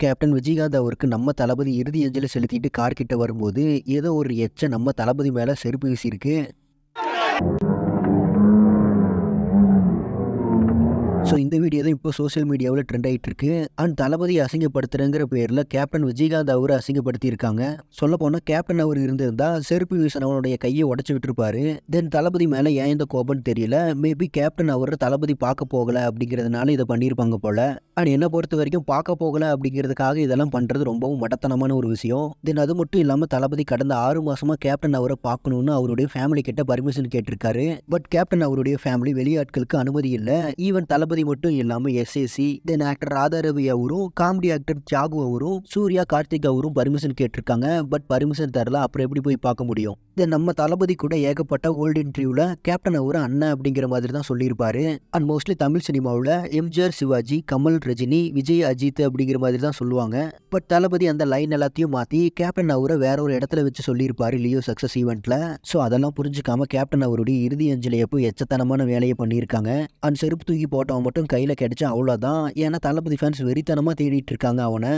Captain Vijayakanth அவருக்கு நம்ம தளபதி இறுதி அஞ்சலி செலுத்திட்டு கார் கிட்ட வரும்போது ஏதோ ஒரு எச்ச நம்ம தளபதி மேல செருப்பு வீசியிருக்கு. ஸோ இந்த வீடியோ தான் இப்போ சோசியல் மீடியாவில் ட்ரெண்ட் ஆகிட்டு இருக்கு. அண்ட் தளபதியை அசிங்கப்படுத்துறங்கிற பேரில் கேப்டன் விஜயகாந்த் அவர் அசிங்கப்படுத்தியிருக்காங்க. சொல்லப்போனால் கேப்டன் அவர் இருந்திருந்தா செருப்பு வீசினவனுடைய கையை உடச்சி விட்டுருப்பாரு. தென் தளபதி மேலே ஏன் இந்த கோபம்னு தெரியல. மேபி கேப்டன் அவர் தளபதி பார்க்க போகலை அப்படிங்கிறதுனால இதை பண்ணியிருப்பாங்க போல. அண்ட் என்னை பொறுத்த வரைக்கும் பார்க்க போகலை அப்படிங்கிறதுக்காக இதெல்லாம் பண்ணுறது ரொம்பவும் மடத்தனமான ஒரு விஷயம். தென் அது மட்டும் இல்லாமல் தளபதி கடந்த 6 மாசமாக கேப்டன் அவரை பார்க்கணுன்னு அவருடைய ஃபேமிலி கிட்ட பர்மிஷன் கேட்டிருக்காரு. பட் கேப்டன் அவருடைய ஃபேமிலி வெளியாட்களுக்கு அனுமதி இல்லை. ஈவன் தளபதி மட்டும் இல்லாம எஸ்ஏசி, தென் ஆக்டர் ராதா ரவி அவரும், காமெடி ஆக்டர் தியாகு அவரும், சூர்யா, கார்த்திக் அவரும் பர்மிஷன் கேட்டிருக்காங்க. பட் பர்மிஷன் தரல. அப்புறம் எப்படி போய் பார்க்க முடியும்? தென் நம்ம தளபதி கூட ஏகப்பட்ட ஓல்டு இன்டர்வியூல கேப்டன் அவரு அண்ணன் அப்படிங்கிற மாதிரி தான் சொல்லியிருப்பாரு. அண்ட் மோஸ்ட்லி தமிழ் சினிமாவில் எம்ஜிஆர், சிவாஜி, கமல், ரஜினி, விஜய், அஜித் அப்படிங்கிற மாதிரி தான் சொல்லுவாங்க. பட் தளபதி அந்த லைன் எல்லாத்தையும் மாற்றி கேப்டன் அவரை வேற ஒரு இடத்துல வச்சு சொல்லியிருப்பாரு லியோ சக்சஸ் ஈவெண்ட்ல. ஸோ அதெல்லாம் புரிஞ்சுக்காம கேப்டன் அவருடைய இறுதி அஞ்சலியை போய் எச்சத்தனமான வேலையை பண்ணியிருக்காங்க. அண்ட் செருப்பு தூக்கி போட்டவன் மட்டும் கையில் கிடைச்சா அவ்வளோதான். ஏன்னா தளபதி ஃபேன்ஸ் வெறித்தனமாக தேடிட்டு இருக்காங்க அவனை.